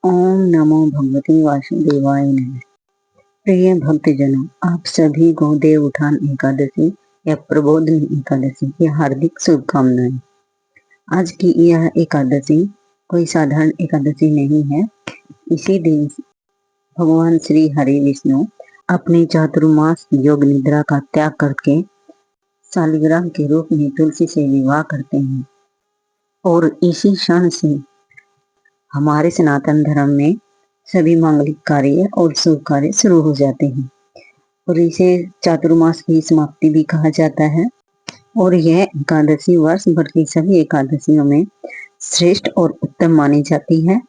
ओम नमो भगवते वासुदेवाय नमः। प्रिय भक्तजनों, आप सभी को देव उठान एकादशी या प्रबोधनी एकादशी की हार्दिक शुभकामनाएं। आज की यह एकादशी कोई साधारण एकादशी नहीं है। इसी दिन भगवान श्री हरि विष्णु अपनी चातुर्मास योग निद्रा का त्याग करके शालिग्राम के रूप में तुलसी से विवाह करते हैं और इसी क्षण से हमारे सनातन धर्म में सभी मांगलिक कार्य और शुभ कार्य शुरू हो जाते हैं और इसे चातुर्मास की समाप्ति भी कहा जाता है। और यह एकादशी वर्ष भर की सभी एकादशियों में श्रेष्ठ और उत्तम मानी जाती है।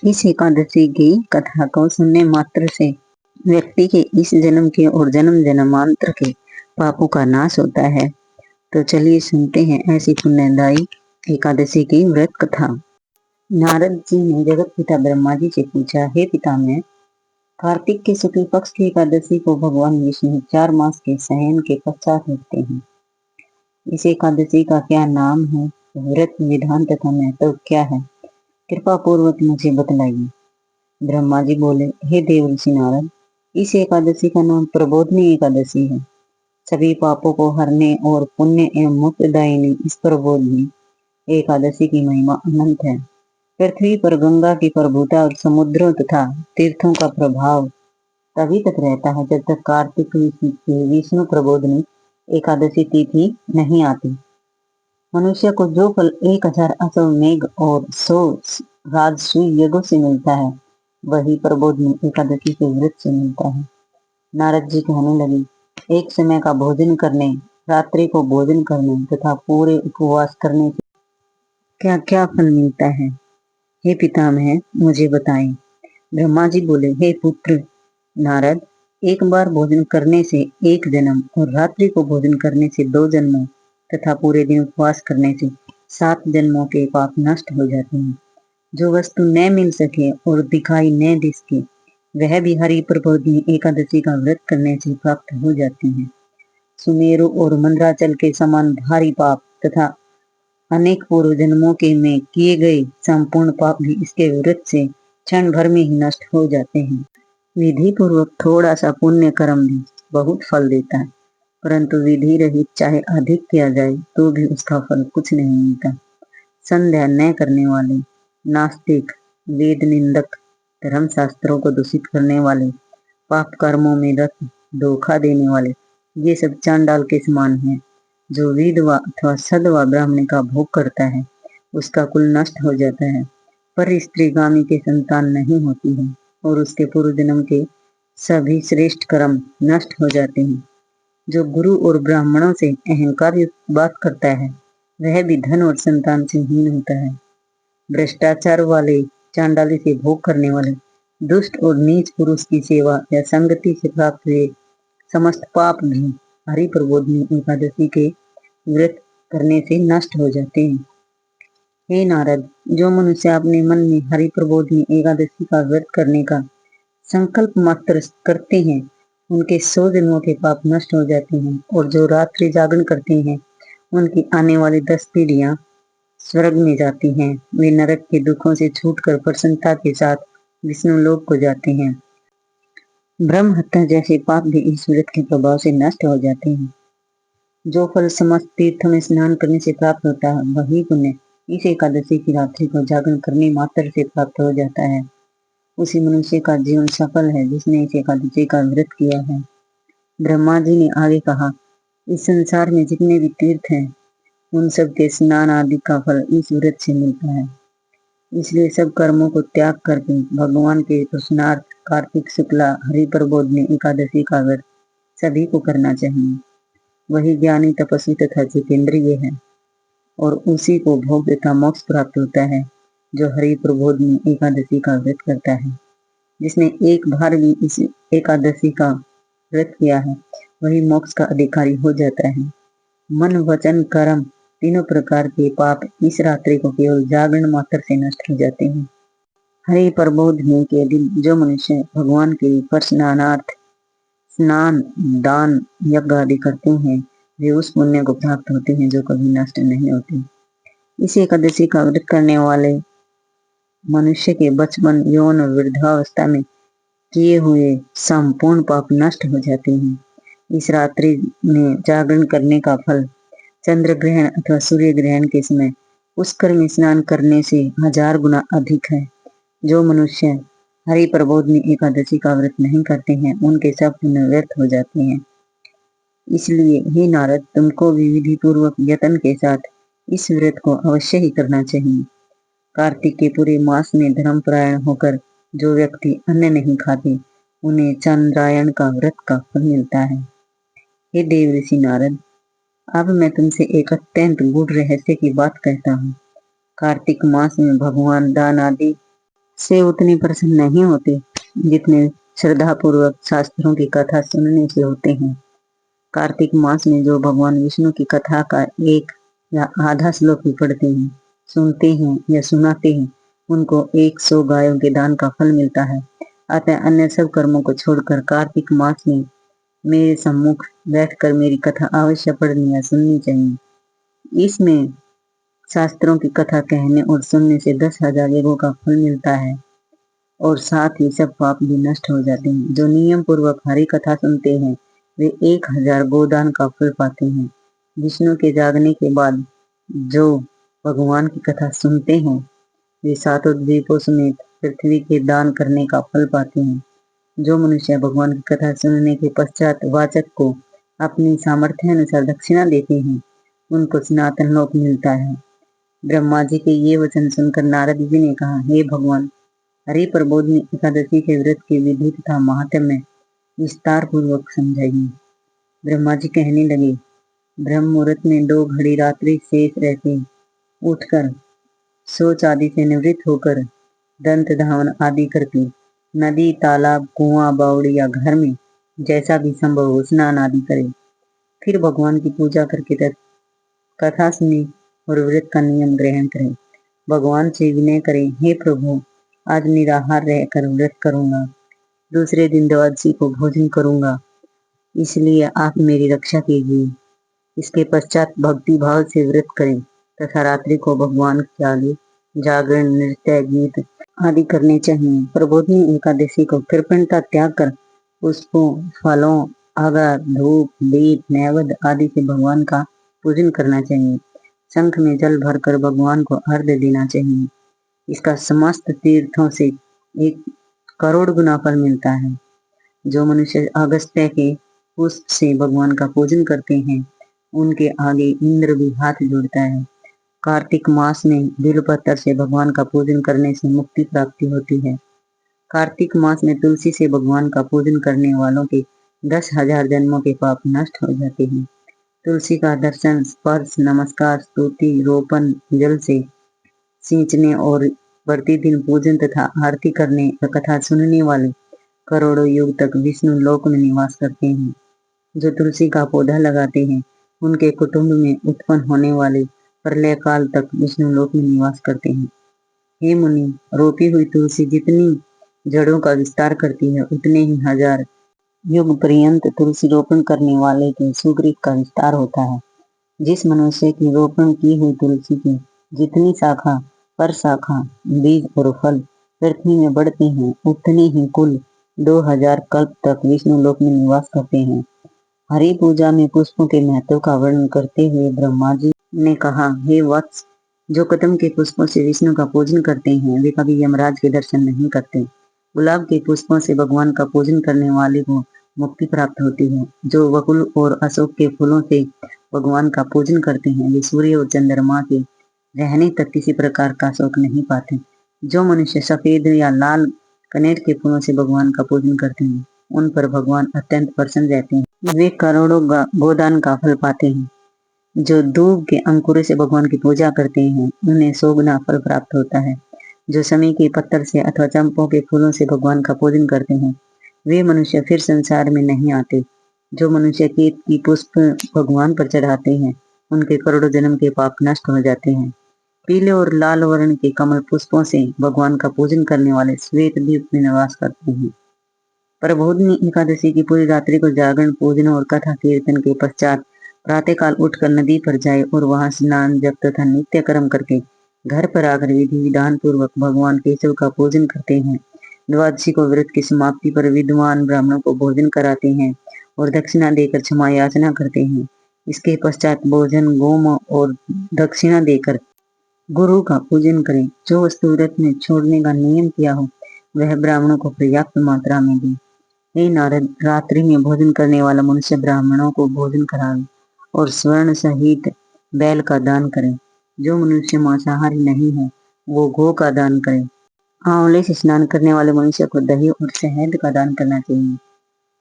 इस एकादशी की कथा को सुनने मात्र से व्यक्ति के इस जन्म के और जन्म जन्मांतर के पापों का नाश होता है। तो चलिए सुनते हैं ऐसी पुण्यदायी एकादशी की व्रत कथा। नारद जी ने जगत पिता ब्रह्मा जी से पूछा, हे पितामह, कार्तिक के शुक्ल पक्ष की एकादशी को भगवान विष्णु 4 मास के शयन के पश्चात रखते हैं। इस एकादशी का क्या नाम है, व्रत विधान तथा महत्व क्या है, कृपा पूर्वक मुझे बतलाइए। ब्रह्मा जी बोले, हे देव ऋषि नारद, इस एकादशी का नाम प्रबोधनी एकादशी है। सभी पापों को हरने और पुण्य एवं मुक्तदायिनी इस प्रबोधनी एकादशी की महिमा अनंत है। पृथ्वी पर गंगा की प्रभुता और समुद्रों तथा तीर्थों का प्रभाव तभी तक रहता है जब तक कार्तिक की विष्णु प्रबोधनी एकादशी तिथि नहीं आती। मनुष्य को जो फल 1000 अश्वमेघ और 100 राजसूय यज्ञों से मिलता है, वही प्रबोधनी एकादशी के व्रत से मिलता है। नारद जी कहने लगे, एक समय का भोजन करने, रात्रि को भोजन करने तथा पूरे उपवास करने से क्या क्या फल मिलता है, हे पितामह मुझे बताएं। ब्रह्मा जी बोले, हे पुत्र नारद, एक बार भोजन करने से 1 जन्म और रात्रि को भोजन करने से 2 जन्मों तथा पूरे दिन उपवास करने से 7 जन्मों के पाप नष्ट हो जाते हैं। जो वस्तु न मिल सके और दिखाई न दे सके, वह भी हरि प्रबोधनी एकादशी का व्रत करने से प्राप्त हो जाती है। सुमेरु और मंद्राचल के समान भारी पाप तथा अनेक पूर्व जन्मों के में किए गए संपूर्ण पाप भी इसके व्रत से क्षण भर में ही नष्ट हो जाते हैं। विधि पूर्वक थोड़ा सा पुण्य कर्म भी बहुत फल देता है, परंतु विधि रहित चाहे अधिक किया जाए तो भी उसका फल कुछ नहीं मिलता। संध्या न करने वाले, नास्तिक, वेद निंदक, धर्म शास्त्रों को दूषित करने वाले, पाप कर्मों में रत, धोखा देने वाले, ये सब चांडाल के समान हैं। जो विधवा अथवा सधवा ब्राह्मण का भोग करता है, उसका कुल नष्ट हो जाता है, पर स्त्रीगामी के संतान नहीं होती है और उसके पूर्व जन्म के सभी श्रेष्ठ कर्म नष्ट हो जाते हैं। जो गुरु और ब्राह्मणों से अहंकार युक्त बात करता है, वह भी धन और संतान से हीन होता है। भ्रष्टाचार वाले, चांडाली से भोग करने वाले, दुष्ट और नीच पुरुष की सेवा या संगति से प्राप्त हुए समस्त पाप भी हरि प्रबोधनी एकादशी के व्रत करने से नष्ट हो जाते हैं। हे नारद, जो मनुष्य अपने मन में हरि प्रबोधनी एकादशी का व्रत करने का संकल्प मात्र करते हैं, उनके 100 जन्मों के पाप नष्ट हो जाते हैं और जो रात्रि जागरण करते हैं, उनकी आने वाली 10 पीढ़ियां स्वर्ग में जाती हैं। वे नरक के दुखों से छूटकर प्रसन्नता के साथ विष्णु लोक को जाते हैं। ब्रह्म हत्या जैसे पाप भी इस व्रत के प्रभाव से नष्ट हो जाते हैं। जो फल समस्त तीर्थों में स्नान करने से प्राप्त होता है, वही पुण्य इस एकादशी की रात्रि को जागरण करने मात्र से प्राप्त हो जाता है। उसी मनुष्य का जीवन सफल है जिसने इस एकादशी का व्रत किया है। ब्रह्मा जी ने आगे कहा, इस संसार में जितने भी तीर्थ हैं, उन सब के स्नान आदि का फल इस व्रत से मिलता है। इसलिए सब कर्मों को त्याग करके भगवान के दर्शनार्थ कार्तिक शुक्ला हरि प्रबोधनी एकादशी का व्रत सभी को करना चाहिए। वही ज्ञानी, तपस्वी तथा जितेंद्रिय है और उसी को भोग तथा मोक्ष प्राप्त होता है जो हरि प्रबोधनी एकादशी का व्रत करता है। जिसने एक बार भी इस एकादशी का व्रत किया है, वही मोक्ष का अधिकारी हो जाता है। मन, वचन, कर्म तीनों प्रकार के पाप इस रात्रि को केवल जागरण मात्र से नष्ट हो जाते हैं। हरि प्रबोधनी के दिन जो मनुष्य भगवान के प्रसन्नार्थ स्नान, दान, यज्ञ आदि करते हैं, वे उस पुण्य को प्राप्त होते हैं जो कभी नष्ट नहीं होते। इस एकादशी का व्रत करने वाले मनुष्य के बचपन, यौन और वृद्धावस्था में किए हुए संपूर्ण पाप नष्ट हो जाते हैं। इस रात्रि में जागरण करने का फल चंद्र ग्रहण अथवा सूर्य ग्रहण के समय पुष्कर में स्नान करने से 1000 गुना अधिक है। जो मनुष्य हरि प्रबोधिनी एकादशी का व्रत नहीं करते हैं, उनके सब पुण्य व्यर्थ हो जाते हैं। इसलिए हे नारद, तुमको भी विधि पूर्वक यत्न के साथ इस व्रत को अवश्य ही करना चाहिए। कार्तिक के पूरे मास में धर्मपरायण होकर जो व्यक्ति अन्न नहीं खाते, उन्हें चंद्रायण का व्रत का फल मिलता है। हे देव ऋषि नारद, अब मैं तुमसे एक अत्यंत गूढ़ रहस्य की बात कहता हूँ। कार्तिक मास में भगवान दान आदि से उतने प्रसन्न नहीं होते जितने श्रद्धा पूर्वक शास्त्रों की कथा सुनने से होते हैं। कार्तिक मास में जो भगवान विष्णु की कथा का एक या आधा श्लोक भी पढ़ते हैं, सुनते हैं या सुनाते हैं, उनको 100 गायों के दान का फल मिलता है। अतः अन्य सब कर्मों को छोड़कर कार्तिक मास में मेरे सम्मुख बैठकर मेरी कथा अवश्य पढ़नी या सुननी चाहिए। इसमें शास्त्रों की कथा कहने और सुनने से 10,000 यज्ञों का फल मिलता है और साथ ही सब पाप भी नष्ट हो जाते हैं। जो नियम पूर्वक हरि कथा सुनते हैं, वे 1000 गोदान का फल पाते हैं। विष्णु के जागने के बाद जो भगवान की कथा सुनते हैं, वे सातों द्वीपों समेत पृथ्वी के दान करने का फल पाते हैं। जो मनुष्य भगवान की कथा सुनने के पश्चात वाचक को अपनी सामर्थ्य अनुसार दक्षिणा देते हैं, उनको सनातन लोक मिलता है। ब्रह्मा जी के ये वचन सुनकर नारद जी ने कहा, हे भगवान, हरि प्रबोधिनी एकादशी के व्रत की विधि तथा महात्म्य विस्तार पूर्वक समझाइए। ब्रह्मा जी कहने लगे, ब्रह्म मुहूर्त में 2 घड़ी रात्रि शेष रहते उठकर शौच आदि से निवृत्त होकर दंत धावन आदि करके नदी, तालाब, कुआं, बावड़ी या घर में जैसा भी संभव हो स्नान आदि करे। फिर भगवान की पूजा करके कथा सुने और व्रत का नियम ग्रहण करें। भगवान से विनय करें, हे प्रभु, आज निराहार रहकर व्रत करूंगा, दूसरे दिन द्वादशी को भोजन करूंगा, इसलिए आप मेरी रक्षा कीजिए। इसके पश्चात भक्ति भाव से व्रत करें तथा रात्रि को भगवान के आगे जागरण, नृत्य, गीत आदि करने चाहिए। प्रबोधिनी एकादशी को कृपणता त्याग कर पुष्पों, फलों, अगर, धूप, दीप, नैवेद्य आदि से भगवान का पूजन करना चाहिए। शंख में जल भरकर भगवान को अर्घ्य देना चाहिए। इसका समस्त तीर्थों से 1 करोड़ गुना फल मिलता है। जो मनुष्य अगस्त्य के पुष्प से भगवान का पूजन करते हैं, उनके आगे इंद्र भी हाथ जोड़ता है। कार्तिक मास में बिल्वपत्र से भगवान का पूजन करने से मुक्ति प्राप्ति होती है। कार्तिक मास में तुलसी से भगवान का पूजन करने वालों के 10,000 जन्मों के पाप नष्ट हो जाते हैं। तुलसी का दर्शन, स्पर्श, नमस्कार, स्तुति, रोपण, जल से सींचने और प्रतिदिन पूजन तथा आरती करने व कथा सुनने वाले करोड़ों युग तक विष्णु लोक में निवास करते हैं। जो तुलसी का पौधा लगाते हैं, उनके कुटुंब में उत्पन्न होने वाले प्रलय काल तक विष्णु लोक में निवास करते हैं। हे मुनि, रोपी हुई तुलसी जितनी जड़ों का विस्तार करती है, उतने ही 1000 युग पर्यंत तुलसी रोपण करने वाले के सुग्रीव का विस्तार होता है। जिस मनुष्य की रोपण की हुई तुलसी की जितनी शाखा, पर शाखा, बीज और फल पृथ्वी में बढ़ते हैं, उतने ही कुल 2000 कल्प तक विष्णु लोक में निवास करते हैं। हरि पूजा में पुष्पों के महत्व का वर्णन करते हुए ब्रह्मा जी ने कहा, हे वत्स, जो कदम के पुष्पों से विष्णु का पूजन करते हैं, वे कभी यमराज के दर्शन नहीं करते। गुलाब के पुष्पों से भगवान का पूजन करने वाले को मुक्ति प्राप्त होती है। जो वकुल और अशोक के फूलों से भगवान का पूजन करते हैं, वे सूर्य और चंद्रमा के रहने तक किसी प्रकार का शोक नहीं पाते। जो मनुष्य सफेद या लाल कनेर के फूलों से भगवान का पूजन करते हैं, उन पर भगवान अत्यंत प्रसन्न रहते हैं। वे करोड़ों गोदान का फल पाते हैं। जो दूब के अंकुर से भगवान की पूजा करते हैं, उन्हें 100 गुना फल प्राप्त होता है। जो समी के पत्थर से अथवा चंपों के फूलों से भगवान का पूजन करते हैं, वे मनुष्य फिर संसार में नहीं आते। जो मनुष्य केत की पुष्प भगवान पर चढ़ाते हैं, उनके करोड़ों जन्म के पाप नष्ट हो जाते हैं। पीले और लाल वर्ण के कमल पुष्पों से भगवान का पूजन करने वाले श्वेत द्वीप में निवास करते हैं। प्रबोधिनी एकादशी की पूरी रात्रि को जागरण, पूजन और कथा कीर्तन के पश्चात प्रातःकाल उठकर नदी पर जाए और वहां स्नान, जप तथा नित्य कर्म करके घर पर आकर विधि विधान पूर्वक भगवान केशव का पूजन करते हैं। द्वादशी को व्रत की समाप्ति पर विद्वान ब्राह्मणों को भोजन कराते हैं और दक्षिणा देकर क्षमा याचना करते हैं। इसके पश्चात भोजन गोम और दक्षिणा देकर गुरु का पूजन करें। जो वस्तु व्रत में छोड़ने का नियम किया हो वह ब्राह्मणों को पर्याप्त मात्रा में दे। हे नारद, रात्रि में भोजन करने वाला मनुष्य ब्राह्मणों को भोजन करावे और स्वर्ण सहित बैल का दान करे। जो मनुष्य मांसाहारी नहीं है वो गो का दान करे। आंवले से स्नान करने वाले मनुष्य को दही और शहद का दान करना चाहिए।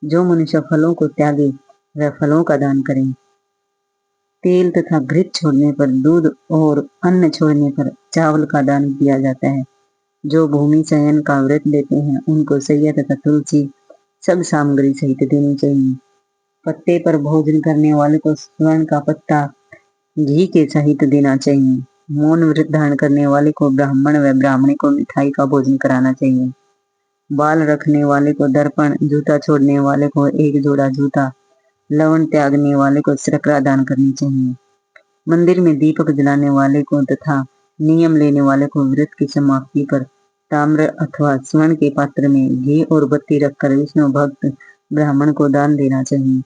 जो मनुष्य फलों को त्यागे वह फलों का दान करे। तेल तथा घृत छोड़ने पर दूध और अन्न छोड़ने पर चावल का दान किया जाता है। जो भूमि शयन का व्रत लेते हैं उनको सैया तथा तुलसी सब सामग्री सहित देनी चाहिए। पत्ते पर भोजन करने वाले को स्वर्ण का पत्ता घी के सहित देना चाहिए। मौन व्रत धारण करने वाले को ब्राह्मण व ब्राह्मणी को मिठाई का भोजन कराना चाहिए। बाल रखने वाले को दर्पण, जूता छोड़ने वाले को एक जोड़ा जूता, लवण त्यागने वाले को शर्करा दान करनी चाहिए। मंदिर में दीपक जलाने वाले को तथा नियम लेने वाले को व्रत की समाप्ति पर ताम्र अथवा स्वर्ण के पात्र में घी और बत्ती रखकर विष्णु भक्त ब्राह्मण को दान देना चाहिए।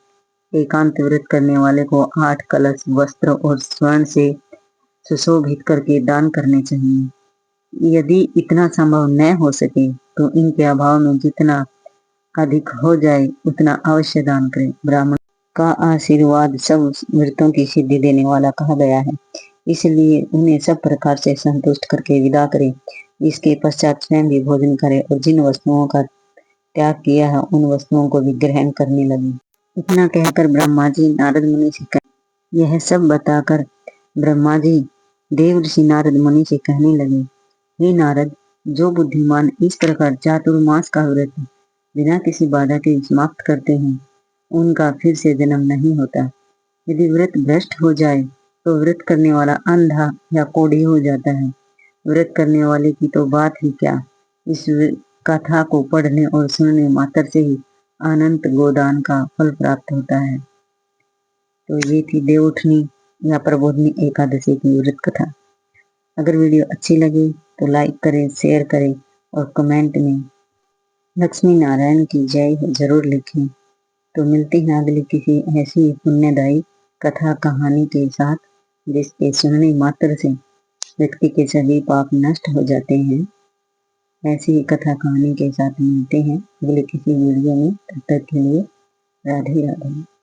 एकांत व्रत करने वाले को 8 कलश वस्त्र और स्वर्ण से सुशोभित करके दान करने चाहिए। यदि इतना संभव न हो सके तो इनके अभाव में जितना अधिक हो जाए उतना अवश्य दान करें। ब्राह्मण का आशीर्वाद सब व्रतों की सिद्धि देने वाला कहा गया है, इसलिए उन्हें सब प्रकार से संतुष्ट करके विदा करें। इसके पश्चात स्वयं भी भोजन करें और जिन वस्तुओं का त्याग किया है उन वस्तुओं को भी ग्रहण करने लगे। इतना कहकर ब्रह्मा जी नारद मुनि से यह सब बताकर ब्रह्मा जी देवर्षि नारद मुनि से कहने लगे, हे नारद, जो बुद्धिमान इस प्रकार चातुर्मास का व्रत बिना किसी बाधा के समाप्त करते हैं उनका फिर से जन्म नहीं होता। यदि व्रत भ्रष्ट हो जाए तो व्रत करने वाला अंधा या कोढ़ी हो जाता है। व्रत करने वाले की तो बात ही क्या, इस कथा को पढ़ने और सुनने मात्र से ही अनंत गोदान का फल प्राप्त होता है। तो ये थी देवउठनी या प्रबोधनी एकादशी की व्रत कथा। अगर वीडियो अच्छी लगी तो लाइक करें, शेयर करें और कमेंट में लक्ष्मी नारायण की जय जरूर लिखें। तो मिलते हैं अगली किसी ऐसी पुण्यदायी कथा कहानी के साथ जिसके सुनने मात्र से व्यक्ति के सभी पाप नष्ट हो जाते हैं। ऐसी कथा कहानी के साथ मिलते हैं अगले किसी वीडियो में। तब तक के लिए राधे राधे।